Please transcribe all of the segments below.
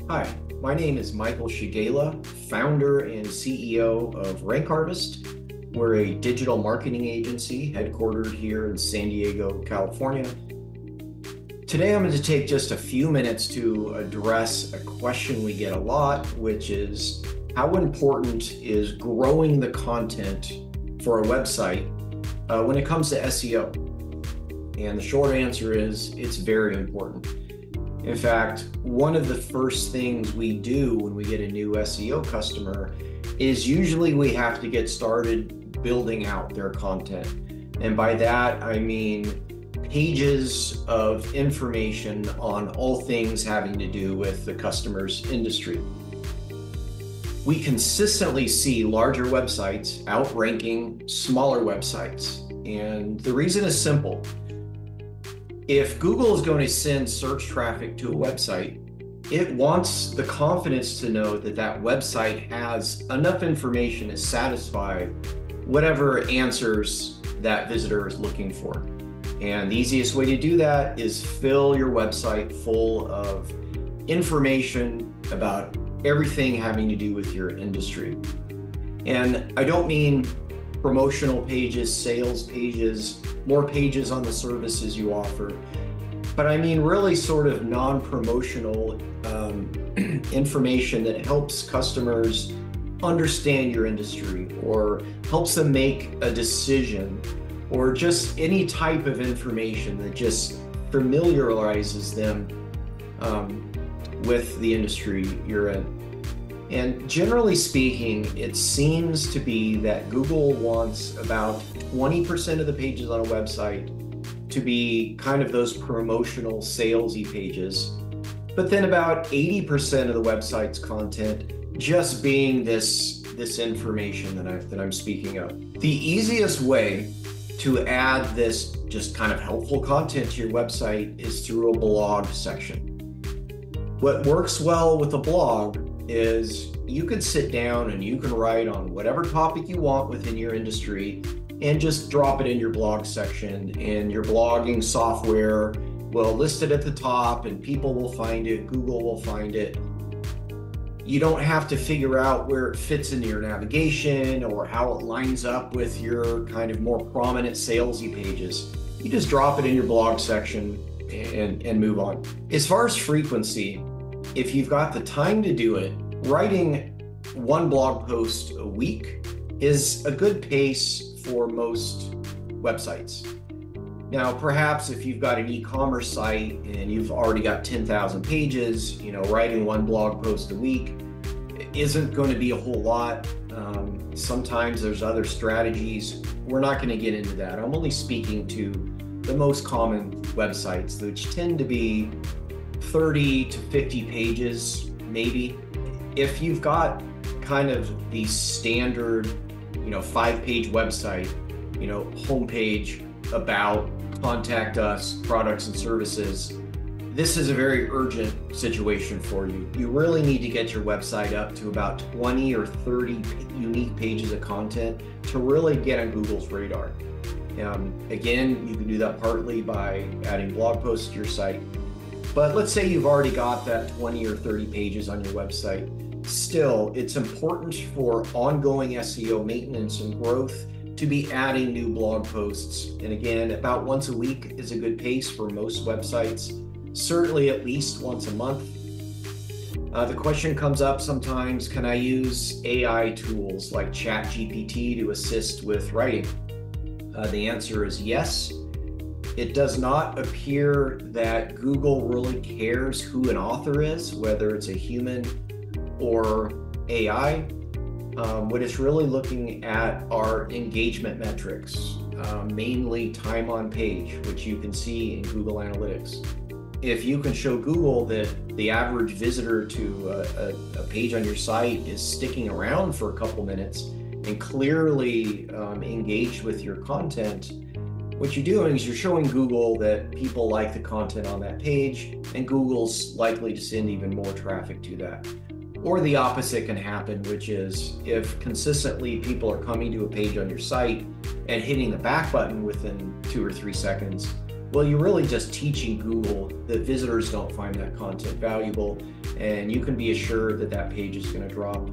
Hi, my name is Michael Shigela, founder and CEO of Rank Harvest. We're a digital marketing agency headquartered here in San Diego, California. Today, I'm going to take just a few minutes to address a question we get a lot, which is how important is growing the content for a website when it comes to SEO? And the short answer is it's very important. In fact, one of the first things we do when we get a new SEO customer is usually we have to get started building out their content. And by that, I mean pages of information on all things having to do with the customer's industry. We consistently see larger websites outranking smaller websites. And the reason is simple. If Google is going to send search traffic to a website, it wants the confidence to know that that website has enough information to satisfy whatever answers that visitor is looking for. And the easiest way to do that is fill your website full of information about everything having to do with your industry. And I don't mean promotional pages, sales pages, more pages on the services you offer, but I mean really sort of non-promotional information that helps customers understand your industry or helps them make a decision, or just any type of information that just familiarizes them with the industry you're in. And generally speaking, it seems to be that Google wants about 20% of the pages on a website to be kind of those promotional salesy pages, but then about 80% of the website's content just being this information that I'm speaking of. The easiest way to add this just kind of helpful content to your website is through a blog section. What works well with a blog is you can sit down and you can write on whatever topic you want within your industry and just drop it in your blog section, and your blogging software will list it at the top and people will find it, Google will find it. You don't have to figure out where it fits into your navigation or how it lines up with your kind of more prominent salesy pages. You just drop it in your blog section and move on. As far as frequency, if you've got the time to do it, writing one blog post a week is a good pace for most websites. Now, perhaps if you've got an e-commerce site and you've already got 10,000 pages, writing one blog post a week isn't going to be a whole lot. Sometimes there's other strategies. We're not going to get into that. I'm only speaking to the most common websites, which tend to be 30 to 50 pages, maybe. If you've got kind of the standard, 5-page website, homepage, about, contact us, products and services, this is a very urgent situation for you. You really need to get your website up to about 20 or 30 unique pages of content to really get on Google's radar. Again, you can do that partly by adding blog posts to your site. But let's say you've already got that 20 or 30 pages on your website. Still, it's important for ongoing SEO maintenance and growth to be adding new blog posts. And again, about once a week is a good pace for most websites, certainly at least once a month. The question comes up sometimes, can I use AI tools like ChatGPT to assist with writing? The answer is yes. It does not appear that Google really cares who an author is, whether it's a human or AI. What it's really looking at are engagement metrics, mainly time on page, which you can see in Google Analytics. If you can show Google that the average visitor to a page on your site is sticking around for a couple minutes and clearly engaged with your content, what you're doing is you're showing Google that people like the content on that page, and Google's likely to send even more traffic to that. Or the opposite can happen, which is if consistently people are coming to a page on your site and hitting the back button within 2 or 3 seconds, Well, you're really just teaching Google that visitors don't find that content valuable, and you can be assured that that page is going to drop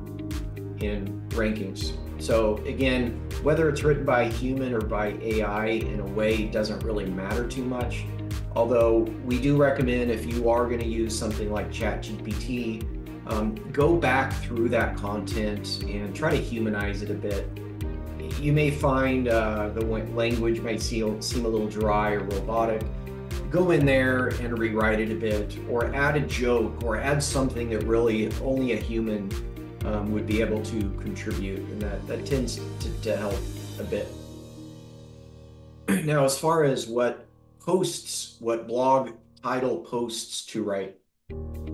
in rankings. So again, whether it's written by a human or by AI in a way doesn't really matter too much. Although we do recommend, if you are going to use something like ChatGPT, go back through that content and try to humanize it a bit. You may find the language may seem a little dry or robotic. Go in there and rewrite it a bit, or add a joke, or add something that really only a human would be able to contribute, and that tends to help a bit. Now, as far as what blog title posts to write,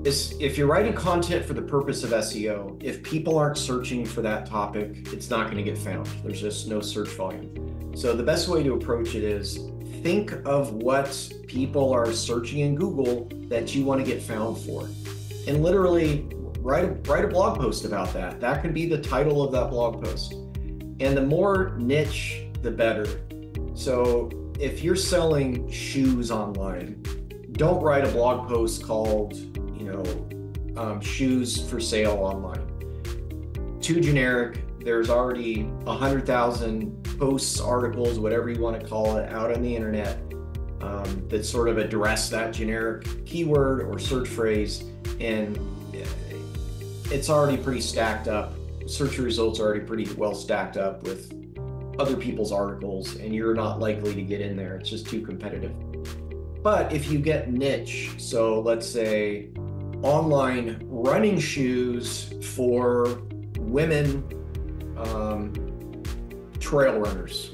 if you're writing content for the purpose of SEO, if people aren't searching for that topic, it's not going to get found. There's just no search volume. So the best way to approach it is think of what people are searching in Google that you want to get found for, and literally write a blog post about that. That can be the title of that blog post. And the more niche, the better. So if you're selling shoes online, don't write a blog post called, shoes for sale online. Too generic. There's already 100,000 posts, articles, whatever you want to call it, out on the internet that sort of address that generic keyword or search phrase, and it's already pretty stacked up. Search results are already pretty well stacked up with other people's articles, and you're not likely to get in there. It's just too competitive. But if you get niche, so let's say online running shoes for women trail runners.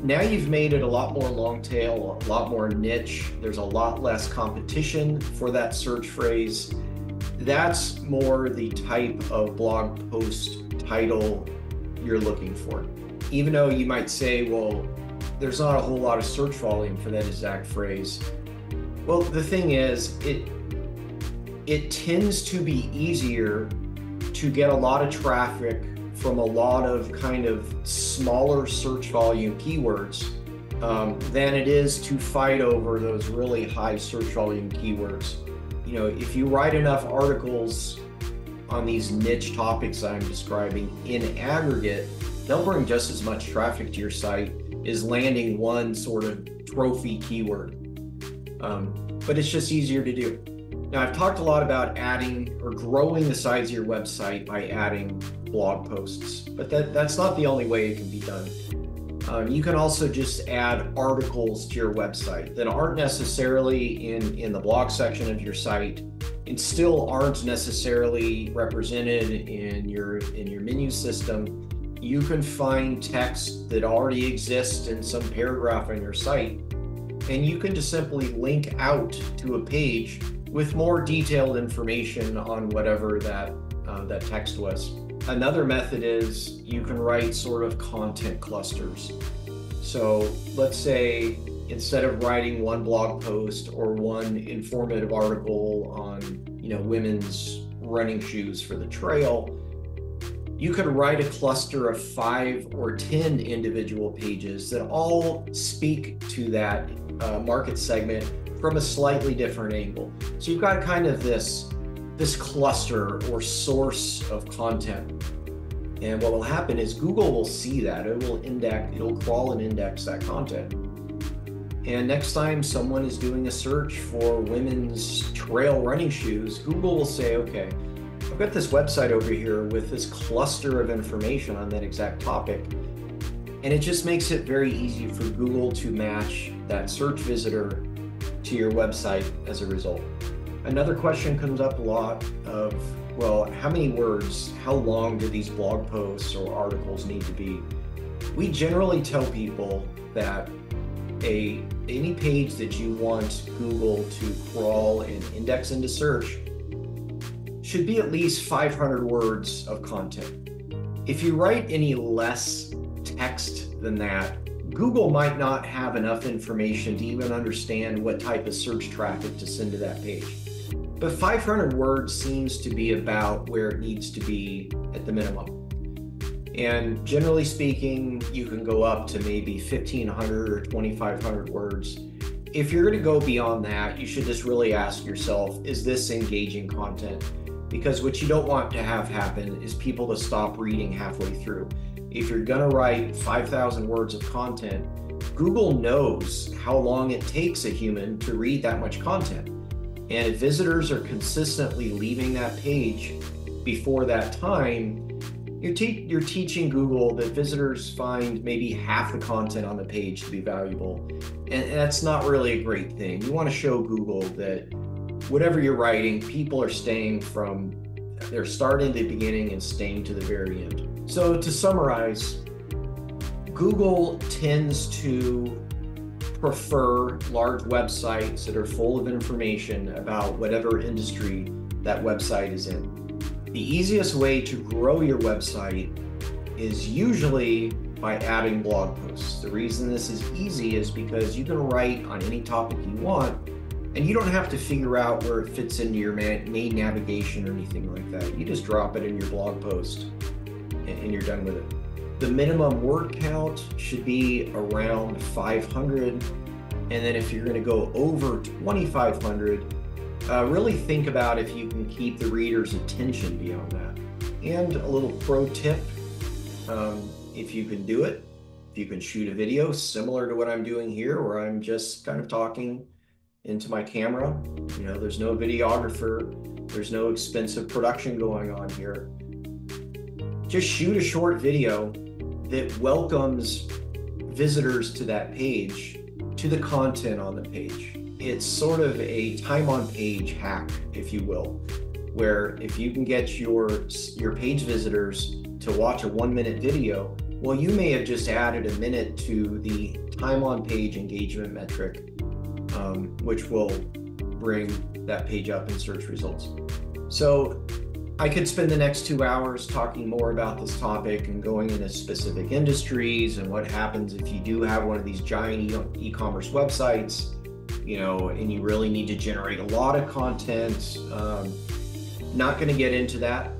Now you've made it a lot more long tail, a lot more niche. There's a lot less competition for that search phrase. That's more the type of blog post title you're looking for. Even though you might say, well, there's not a whole lot of search volume for that exact phrase. Well, the thing is, it tends to be easier to get a lot of traffic from a lot of kind of smaller search volume keywords than it is to fight over those really high search volume keywords. If you write enough articles on these niche topics I'm describing in aggregate, they'll bring just as much traffic to your site as landing one sort of trophy keyword. But it's just easier to do. Now, I've talked a lot about adding or growing the size of your website by adding blog posts, but that's not the only way it can be done. You can also just add articles to your website that aren't necessarily in the blog section of your site, and still aren't necessarily represented in your menu system. You can find text that already exists in some paragraph on your site, and you can just simply link out to a page with more detailed information on whatever that text was. Another method is you can write sort of content clusters. So let's say instead of writing one blog post or one informative article on, women's running shoes for the trail, you could write a cluster of 5 or 10 individual pages that all speak to that market segment from a slightly different angle. So you've got kind of this cluster or source of content. And what will happen is Google will see that. It'll crawl and index that content. And next time someone is doing a search for women's trail running shoes, Google will say, okay, I've got this website over here with this cluster of information on that exact topic. And it just makes it very easy for Google to match that search visitor to your website as a result. Another question comes up a lot of, well, how many words, how long do these blog posts or articles need to be? We generally tell people that any page that you want Google to crawl and index into search should be at least 500 words of content. If you write any less text than that, Google might not have enough information to even understand what type of search traffic to send to that page. But 500 words seems to be about where it needs to be at the minimum. And generally speaking, you can go up to maybe 1,500 or 2,500 words. if you're going to go beyond that, you should just really ask yourself, is this engaging content? Because what you don't want to have happen is people to stop reading halfway through. If you're going to write 5,000 words of content, Google knows how long it takes a human to read that much content. And if visitors are consistently leaving that page before that time, you're teaching Google that visitors find maybe half the content on the page to be valuable. And that's not really a great thing. You want to show Google that whatever you're writing, people are they're starting at the beginning and staying to the very end. So to summarize, Google tends to prefer large websites that are full of information about whatever industry that website is in. The easiest way to grow your website is usually by adding blog posts. The reason this is easy is because you can write on any topic you want, and you don't have to figure out where it fits into your main navigation or anything like that. You just drop it in your blog post and you're done with it. The minimum word count should be around 500. And then if you're going to go over 2,500, really think about if you can keep the reader's attention beyond that. And a little pro tip, if you can do it, if you can shoot a video similar to what I'm doing here, where I'm just kind of talking into my camera, there's no videographer, there's no expensive production going on here. Just shoot a short video that welcomes visitors to that page, to the content on the page. It's sort of a time on page hack, if you will, where if you can get your page visitors to watch a 1-minute video, well, you may have just added a minute to the time on page engagement metric, which will bring that page up in search results. So I could spend the next 2 hours talking more about this topic and going into specific industries and what happens if you do have one of these giant e-commerce websites, and you really need to generate a lot of content. Not going to get into that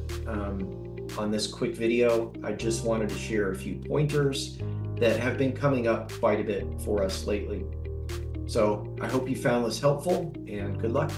on this quick video. I just wanted to share a few pointers that have been coming up quite a bit for us lately. So I hope you found this helpful, and good luck.